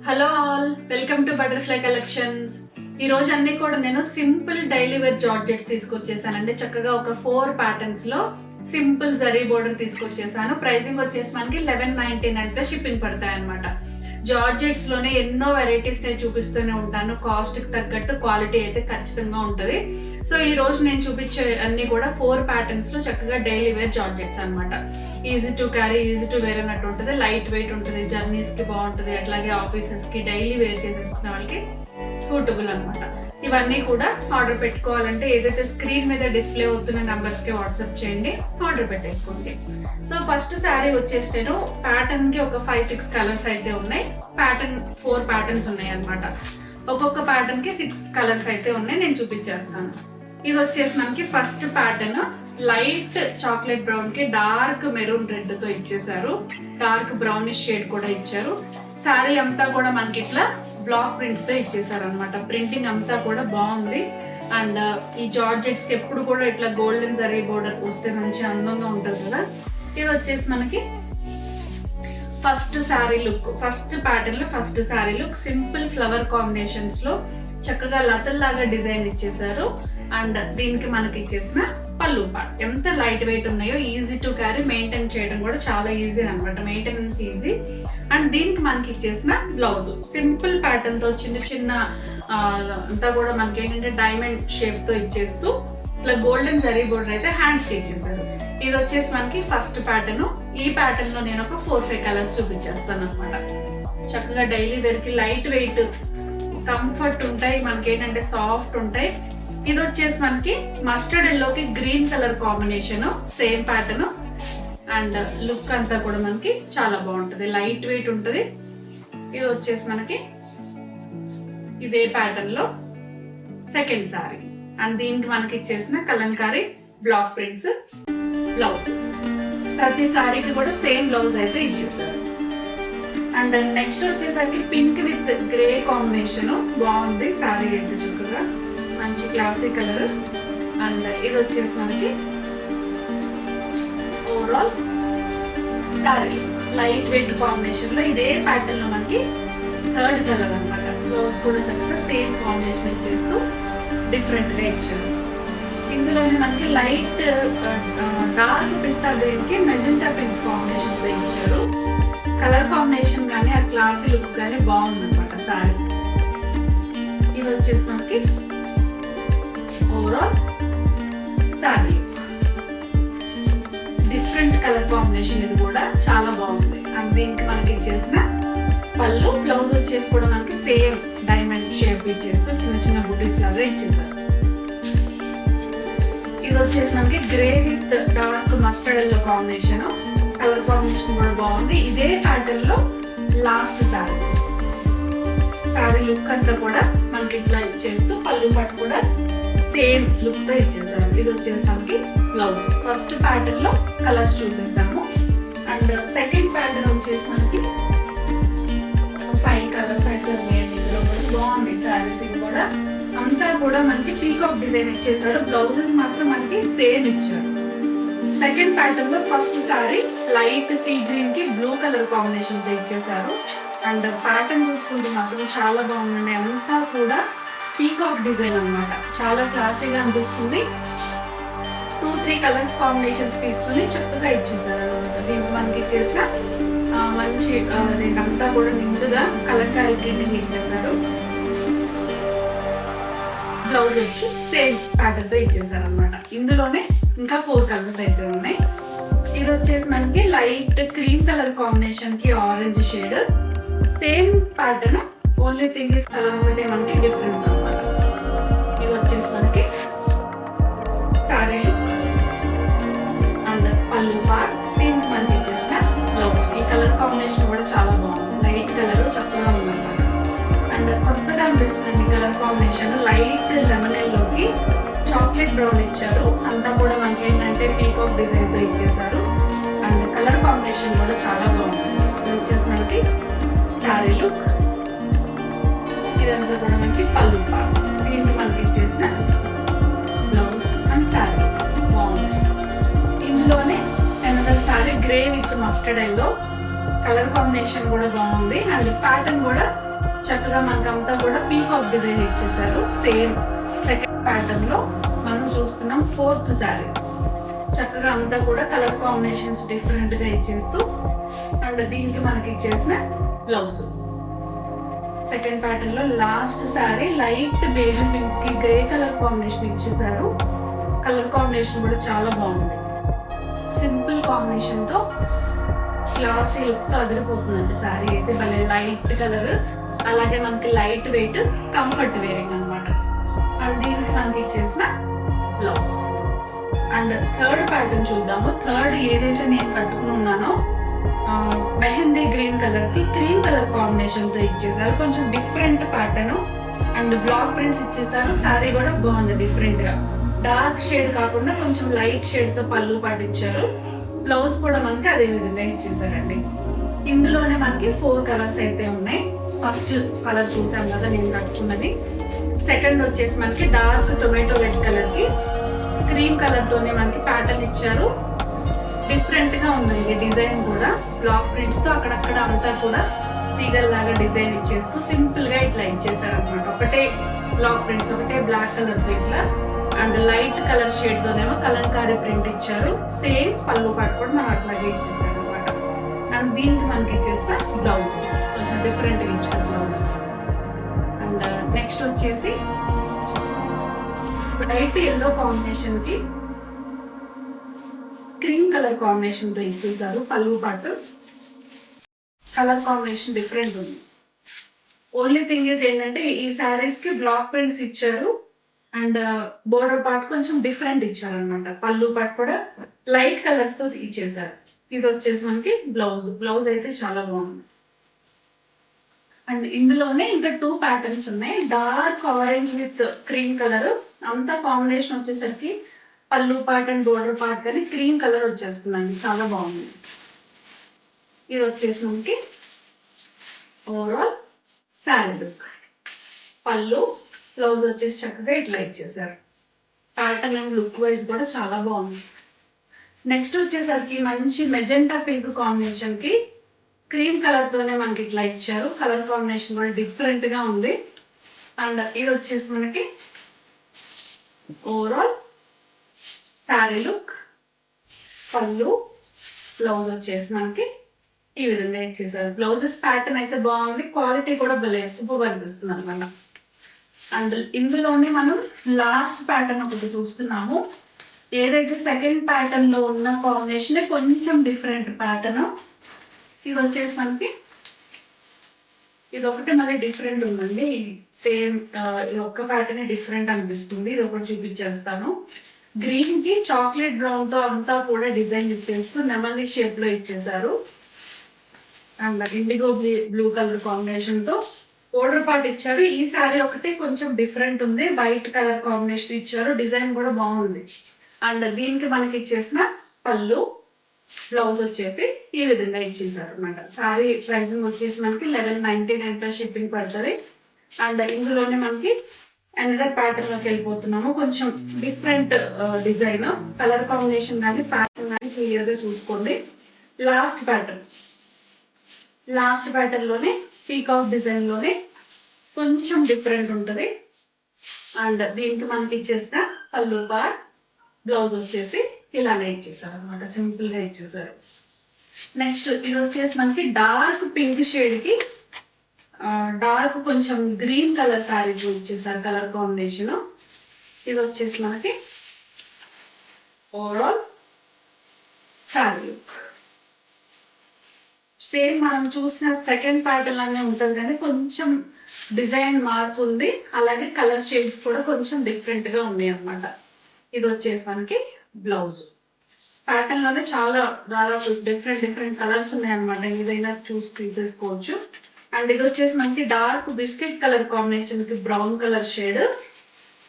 Hello all, welcome to butterfly collections. ఈ రోజు అన్ని కూడా నేను సింపుల్ డైలీ వేర్ జార్జెట్స్ తీసుకొచ్చేసానండి. చక్కగా ఒక 4 ప్యాటర్న్స్ లో సింపుల్ జరీ బోర్డర్ తీసుకొచ్చేసాను. ప్రైసింగ్ వచ్చేసి మనకి 1199 ప్లస్ షిప్పింగ్ పడతాయి అనమాట. జార్జెట్స్ లోనే ఎన్నో వెరైటీస్ నేను చూపిస్తూనే ఉంటాను. కాస్ట్ కి తగ్గట్టు క్వాలిటీ అయితే ఖచ్చితంగా ఉంటుంది. సో ఈ రోజు నేను చూపించే అన్ని కూడా 4 ప్యాటర్న్స్ లో చక్కగా డైలీ వేర్ జార్జెట్స్ అనమాట. Easy to carry, easy to wear అన్నట్టు ఉంటుంది. లైట్ వెయిట్ ఉంటుంది, జర్నీస్ కి బాగుంటుంది, అట్లాగే ఆఫీసెస్ కి డైలీ వేర్ చేసేసుకునే వాళ్ళకి సూటబుల్ అనమాట. ఇవన్నీ కూడా ఆర్డర్ పెట్టుకోవాలంటే ఏదైతే స్క్రీన్ మీద డిస్ప్లే అవుతున్న నంబర్స్ కి వాట్సాప్ చేయండి, ఆర్డర్ పెట్టేసుకోండి. సో ఫస్ట్ శారీ వచ్చేసి నేను ప్యాటర్న్ కి ఒక 5-6 కలర్స్ అయితే ఉన్నాయి. 4 ప్యాటర్న్స్ ఉన్నాయి అనమాట. ఒక్కొక్క ప్యాటర్న్ కి 6 కలర్స్ అయితే ఉన్నాయి. నేను చూపించేస్తాను. ఇది వచ్చేసి మనకి first pattern light chocolate brown కి డార్క్ మెరూన్ రెడ్ తో ఇచ్చేసారు. డార్క్ బ్రౌనిష్ షేడ్ కూడా ఇచ్చారు. శారీ అంతా కూడా మనకి ఇట్లా బ్లాక్ ప్రింట్స్ తో ఇచ్చేసారు అనమాట. ప్రింటింగ్ అంతా కూడా బాగుంది. అండ్ ఈ జార్జెట్స్ కి ఎప్పుడు కూడా ఇట్లా గోల్డెన్ జరీ బోర్డర్ వస్తే మంచి అందంగా ఉంటుంది కదా. ఇది వచ్చేసి మనకి first sari look. First pattern లో first sari look simple flower combinations లో చక్కగా లతల్లాగా డిజైన్ ఇచ్చేసారు. అండ్ దీనికి మనకి ఇచ్చేసిన పళ్ళు పార్ట్ ఎంత లైట్ వెయిట్ ఉన్నాయో, ఈజీ టు క్యారీ, మెయింటైన్ చేయడం కూడా చాలా ఈజీ అనమాట. Maintenance easy. అండ్ దీనికి మనకి ఇచ్చేసిన బ్లౌజ్ సింపుల్ ప్యాటర్న్ తో చిన్న చిన్న అంతా కూడా మనకి ఏంటంటే డైమండ్ షేప్ తో ఇచ్చేస్తూ ఇట్లా గోల్డెన్ జరీ బోర్డర్ అయితే హ్యాండ్స్ కి ఇచ్చేసారు. ఇది వచ్చేసి మనకి ఫస్ట్ ప్యాటర్న్. ఈ ప్యాటర్న్ లో నేను ఒక 4-5 కలర్స్ చూపించేస్తాను అనమాట. చక్కగా డైలీ వేర్ కి లైట్ వెయిట్, కంఫర్ట్ ఉంటాయి, మనకి ఏంటంటే సాఫ్ట్ ఉంటాయి. ఇది వచ్చేసి మనకి మస్టర్డ్ ఎల్లోకి green colour combination, same pattern. And look అంతా కూడా మనకి చాలా బాగుంటుంది, లైట్ వెయిట్ ఉంటుంది. ఇది వచ్చేసి మనకి ఇదే ప్యాటర్న్ లో సెకండ్ సారీ. అండ్ దీనికి మనకి ఇచ్చేసిన కలంకారీ బ్లాక్ ప్రింట్స్ బ్లౌజ్. ప్రతి సారీకి కూడా సేమ్ బ్లౌజ్ అయితే ఇచ్చేసారు. అండ్ నెక్స్ట్ వచ్చేసరికి పింక్ విత్ గ్రే కాంబినేషన్ బాగుంది. సారీ అయితే చక్కగా మంచి క్లాసీ కలర్. అండ్ ఇది వచ్చేసి మనకి overall sorry light weight combination లో ఇదే ప్యాటర్న్ లో మనకి థర్డ్ కలర్ అనమాట. బ్లౌజ్ కూడా చక్కగా సేమ్ కాంబినేషన్ ఇచ్చేస్తూ డిఫరెంట్ గా ఇచ్చారు. ఇందులోనే మనకి లైట్ డార్క్ పిస్తా గ్రీన్ కి మెజెంటా పింక్ కాంబినేషన్ తో ఇచ్చారు. కలర్ కాంబినేషన్ కానీ ఆ క్లాసీ లుక్ కానీ బాగుంది అనమాట సారీ. ఇది వచ్చేసి మనకి overall sorry different colour combination. ఇది కూడా చాలా బాగుంది. అండ్ దీనికి మనకి ఇచ్చేసిన పళ్ళు, బ్లౌజ్ వచ్చేసి కూడా మనకి సేమ్ డైమండ్ షేప్ ఇచ్చేస్తూ చిన్న చిన్న బుటీస్ లాగా ఇచ్చేసారు. ఇది వచ్చేసి మనకి grey with dark mustard yellow combination. Colour combination కూడా బాగుంది. ఇదే ప్యాటర్న్ లో లాస్ట్ సారీ. సారీ లుక్ అంతా కూడా మనకి ఇట్లా ఇచ్చేస్తూ పళ్ళు పట్టు కూడా సేమ్ లుక్ తో ఇచ్చేసారు. ఇది వచ్చేసి మనకి బ్లౌజ్. ఫస్ట్ ప్యాటర్న్ లో కలర్స్ చూసేసాము. అండ్ సెకండ్ ప్యాటర్న్ వచ్చేసి మనకి 5 కలర్స్ బాగుంది. సారీస్ కూడా అంతా కూడా మనకి పీకాక్ డిజైన్ ఇచ్చేసారు. బ్లౌజెస్ మాత్రం మనకి సేమ్ ఇచ్చారు. సెకండ్ ప్యాటర్న్ లో first sorry light sea green కి బ్లూ కలర్ కాంబినేషన్ తో ఇచ్చేసారు. అండ్ ప్యాటర్న్ చూసుకుంటే మాత్రం చాలా బాగుందండి. అంతా కూడా పీకాక్ డిజైన్ అన్నమాట. చాలా క్లాసీగా అనిపిస్తుంది. 2-3 కలర్స్ కాంబినేషన్స్ తీసుకుని చక్కగా ఇచ్చేసారు అనమాట. దీనికి మనకి ఇచ్చేసిన మంచి అంతా కూడా నిండుగా కలంకారీ ప్రింటింగ్ ఇచ్చేసారు. బ్లౌజ్ వచ్చి సేమ్ ప్యాటర్న్ తో ఇచ్చేసారు అనమాట. ఇందులోనే ఇంకా 4 కలర్స్ అయితే ఉన్నాయి. ఇది వచ్చేసి మనకి లైట్ క్రీమ్ కలర్ కాంబినేషన్ కి orange shade, same pattern, only thing is colour ఒకటే మనకి డిఫరెన్స్ అనమాట. ఇది వచ్చేసి మనకి సారీ లుక్ అండ్ పళ్ళు పార్ట్. దీనికి మనకి ఇచ్చేసిన బ్లౌజ్. ఈ కలర్ కాంబినేషన్ కూడా చాలా బాగుంది. లైట్ కలర్ చక్కగా ఉందన్నమాట. అండ్ కొత్తగా అనిపిస్తుంది కలర్ కాంబినేషన్. లైట్ లెమన్ ఎల్లోకి చాక్లెట్ బ్రౌన్ ఇచ్చారు. అంతా కూడా మనకి ఏంటంటే పీకాక్ డిజైన్ తో ఇచ్చేసారు. అండ్ కలర్ కాంబినేషన్ కూడా చాలా బాగుంది. ఇది వచ్చేసి మనకి సారీ లుక్. ఇదంతా కూడా మనకి పళ్ళు పార్ట్. దీనికి మనకి ఇచ్చేసిన బ్లౌజ్ అండ్ సారీ బాగుంది. ఇందులోనే another sorry grey with mustard yellow. Colour combination కూడా బాగుంది. అండ్ ప్యాటర్న్ కూడా చక్కగా మనకంతా కూడా పీకాక్ డిజైన్ ఇచ్చేసారు. సేమ్ సెకండ్ ప్యాటర్న్ లో మనం చూస్తున్నాం ఫోర్త్ శారీ. చక్కగా అంతా కూడా కలర్ కాంబినేషన్స్ డిఫరెంట్ గా ఇచ్చేస్తూ అండ్ దీనికి మనకి ఇచ్చేసిన బ్లౌజ్. సెకండ్ ప్యాటర్న్ లో last sari light beige pink కి గ్రే కలర్ కాంబినేషన్ ఇచ్చేసారు. కలర్ కాంబినేషన్ కూడా చాలా బాగుంది. సింపుల్ కాంబినేషన్ తో క్లాసీ లుక్ తో అదిరిపోతుందండి శారీ అయితే. భలే లైట్ కలర్, అలాగే మనకి లైట్ వెయిట్, కంఫర్ట్ వేరింగ్ అనమాట. అండ్ దీనికి మనకి ఇచ్చేసిన బ్లౌజ్. అండ్ థర్డ్ ప్యాటర్న్ చూద్దాము. థర్డ్ ఏదైతే నేను కట్టుకుని ఉన్నానో మెహందీ గ్రీన్ కలర్ కి క్రీమ్ కలర్ కాంబినేషన్ తో ఇచ్చేసారు. కొంచెం different pattern and block prints ఇచ్చేసారు. శారీ కూడా బాగుంది డిఫరెంట్ గా. డార్క్ షేడ్ కాకుండా కొంచెం లైట్ షేడ్ తో పళ్ళు పాటించారు. బ్లౌజ్ కూడా మనకి అదే విధంగా ఇచ్చేసారండి. ఇందులోనే మనకి 4 కలర్స్ అయితే ఉన్నాయి. ఫస్ట్ కలర్ చూసాం కదా నేను కట్టుకున్నది. సెకండ్ వచ్చేసి మనకి డార్క్ టొమాటో రెడ్ కలర్ కి క్రీమ్ కలర్ తోనే మనకి ప్యాటర్న్ ఇచ్చారు. డిఫరెంట్ గా ఉందండి డిజైన్ కూడా. బ్లాక్ ప్రింట్స్ తో అక్కడక్కడ అంతా కూడా తీగల్ లాగా డిజైన్ ఇచ్చేస్తూ సింపుల్ గా ఇట్లా ఇచ్చేసారు అనమాట. ఒకటే బ్లాక్ ప్రింట్స్, ఒకటే బ్లాక్ కలర్ తో ఇట్లా అండ్ లైట్ కలర్ షేడ్ తోనేమో కలంకారీ ప్రింట్ ఇచ్చారు. సేమ్ పళ్ళు పాటు కూడా మనం అట్లాగే ఇచ్చేసారు అనమాట. అండ్ దీనికి మనకి ఇచ్చేసిన బ్లౌజ్ కొంచెం డిఫరెంట్ గా ఇచ్చారు బ్లౌజ్. అండ్ నెక్స్ట్ వచ్చేసి లైట్ ఎల్లో కాంబినేషన్ కి క్రీమ్ కలర్ కాంబినేషన్ తో ఇచ్చేసారు. పళ్ళు పాటు కలర్ కాంబినేషన్ డిఫరెంట్ ఉంది. ఓన్లీ థింగ్ ఇస్ ఏంటంటే ఈ శారీస్ కి బ్లాక్ ప్రింట్స్ ఇచ్చారు అండ్ బోర్డర్ పార్ట్ కొంచెం డిఫరెంట్ ఇచ్చారనమాట. పళ్ళు పార్ట్ కూడా లైట్ కలర్స్ తో ఇచ్చేసారు. ఇది వచ్చేసి మనకి బ్లౌజ్. బ్లౌజ్ అయితే చాలా బాగుంది. అండ్ ఇందులోనే ఇంకా 2 ప్యాటర్న్స్ ఉన్నాయి. Dark orange with cream colour, అంతా కాంబినేషన్ వచ్చేసరికి పళ్ళు పార్ట్ అండ్ బోర్డర్ పార్ట్ కానీ క్రీమ్ కలర్ వచ్చేస్తుందండి. చాలా బాగుంది. ఇది వచ్చేసి మనకి ఓవరాల్ శారీ లుక్. పళ్ళు, బ్లౌజ్ వచ్చేసి చక్కగా ఇట్లా ఇచ్చేసారు. ప్యాటర్న్ అండ్ లుక్ వైజ్ కూడా చాలా బాగుంది. నెక్స్ట్ వచ్చేసరికి మంచి మెజెంటా పింక్ కాంబినేషన్ కి క్రీమ్ కలర్ తోనే మనకి ఇట్లా ఇచ్చారు. కలర్ కాంబినేషన్ కూడా డిఫరెంట్ గా ఉంది. అండ్ ఇది వచ్చేసి మనకి ఓవరాల్ శారీ లుక్. పళ్ళు, బ్లౌజ్ వచ్చేసి మనకి ఈ విధంగా ఇచ్చేసారు. బ్లౌజెస్ ప్యాటర్న్ అయితే బాగుంది. క్వాలిటీ కూడా భలే సూపర్ అనిపిస్తుంది అనమాట. అండ్ ఇందులోనే మనం లాస్ట్ ప్యాటర్న్ ఒకటి చూస్తున్నాము. ఏదైతే సెకండ్ ప్యాటర్న్ లో ఉన్న కాంబినేషన్ కొంచెం డిఫరెంట్ ప్యాటర్న్. ఇది వచ్చేసి మనకి ఇది ఒకటి మరి డిఫరెంట్ ఉందండి. సేమ్ ఇది ఒక్క ప్యాటర్న్ డిఫరెంట్ అనిపిస్తుంది. ఇది ఒకటి చూపించేస్తాను. గ్రీన్ కి చాక్లెట్ బ్రౌన్ తో అంతా కూడా డిజైన్ ఇచ్చేస్తూ నెమలి షేప్ లో ఇచ్చేసారు. And IndiGo blue colour combination తో బోర్డర్ పార్ట్ ఇచ్చారు. ఈ శారీ ఒకటి కొంచెం డిఫరెంట్ ఉంది. వైట్ కలర్ కాంబినేషన్ ఇచ్చారు. డిజైన్ కూడా బాగుంది. అండ్ దీనికి మనకి ఇచ్చేసిన పళ్ళు, బ్లౌజ్ వచ్చేసి ఈ విధంగా ఇచ్చేసారు అనమాట. శారీ ప్రైసింగ్ వచ్చేసి మనకి 1199 షిప్పింగ్ పడుతుంది. అండ్ ఇందులోనే మనకి అనదర్ ప్యాటర్న్ లోకి వెళ్ళిపోతున్నాము. కొంచెం డిఫరెంట్ డిజైన్, కలర్ కాంబినేషన్ కానీ ప్యాటర్న్ కానీ క్లియర్ గా చూసుకోండి. లాస్ట్ ప్యాటర్న్ లోనే పీకాక్ డిజైన్ లోనే కొంచెం డిఫరెంట్ ఉంటుంది. అండ్ దీనికి మనకి ఇచ్చేసిన పళ్ళు పార్ట్, బ్లౌజ్ వచ్చేసి ఇలానే ఇచ్చేసారు అనమాట. సింపుల్ గా ఇచ్చేసారు. నెక్స్ట్ ఇది వచ్చేసి మనకి డార్క్ పింక్ షేడ్ కి డార్క్ కొంచెం గ్రీన్ కలర్ శారీ ఇచ్చేసారు. కలర్ కాంబినేషన్ ఇది వచ్చేసి మనకి ఓవరాల్ శారీ లుక్. సేమ్ మనం చూసిన సెకండ్ ప్యాటర్న్ లానే ఉంటుంది కానీ కొంచెం డిజైన్ మార్పు ఉంది. అలాగే కలర్ షేడ్స్ కూడా కొంచెం డిఫరెంట్ గా ఉన్నాయి అనమాట. ఇది వచ్చేసి మనకి బ్లౌజ్. ప్యాటర్న్ లోనే చాలా దాదాపు డిఫరెంట్ కలర్స్ ఉన్నాయి అనమాట. ఏదైనా చూసి తీసేసుకోవచ్చు. అండ్ ఇది వచ్చేసి మనకి డార్క్ బిస్కెట్ కలర్ కాంబినేషన్ కి బ్రౌన్ కలర్ షేడ్.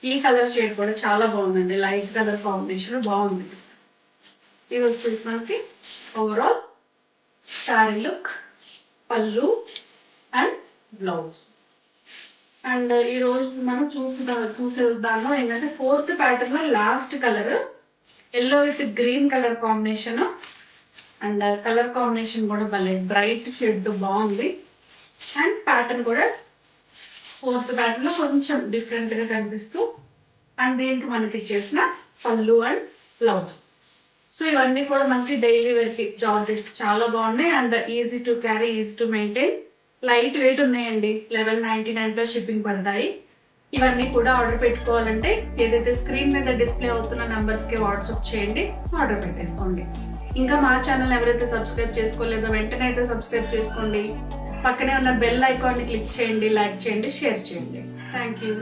ఈ కలర్ షేడ్ కూడా చాలా బాగుందండి. లైట్ కలర్ కాంబినేషన్ బాగుంది. ఇది వచ్చేసి మనకి ఓవరాల్ శారీ లుక్, పళ్ళు అండ్ బ్లౌజ్. అండ్ ఈ రోజు మనం చూసే దానిలో ఏంటంటే ఫోర్త్ ప్యాటర్న్ లో last colour yellow with green colour combination. And colour combination కూడా భలే బ్రైట్ షేడ్ బాగుంది. అండ్ ప్యాటర్న్ కూడా ఫోర్త్ ప్యాటర్న్ లో కొంచెం డిఫరెంట్ గా కనిపిస్తూ అండ్ దీనికి మనకి ఇచ్చేసిన పళ్ళు అండ్ బ్లౌజ్. సో ఇవన్నీ కూడా మనకి డైలీ వేర్ కి జార్జెట్స్ చాలా బాగున్నాయి and easy to carry, easy to maintain, light weight ఉన్నాయండి. 1199 లో షిప్పింగ్ పడతాయి. ఇవన్నీ కూడా ఆర్డర్ పెట్టుకోవాలంటే ఏదైతే స్క్రీన్ మీద డిస్ప్లే అవుతున్న నంబర్స్ కి వాట్సాప్ చేయండి, ఆర్డర్ పెట్టేసుకోండి. ఇంకా మా ఛానల్ ఎవరైతే సబ్స్క్రైబ్ చేసుకోలేదో వెంటనే అయితే సబ్స్క్రైబ్ చేసుకోండి. పక్కనే ఉన్న బెల్ ఐకాన్ ని క్లిక్ చేయండి, లైక్ చేయండి, షేర్ చేయండి. Thank you.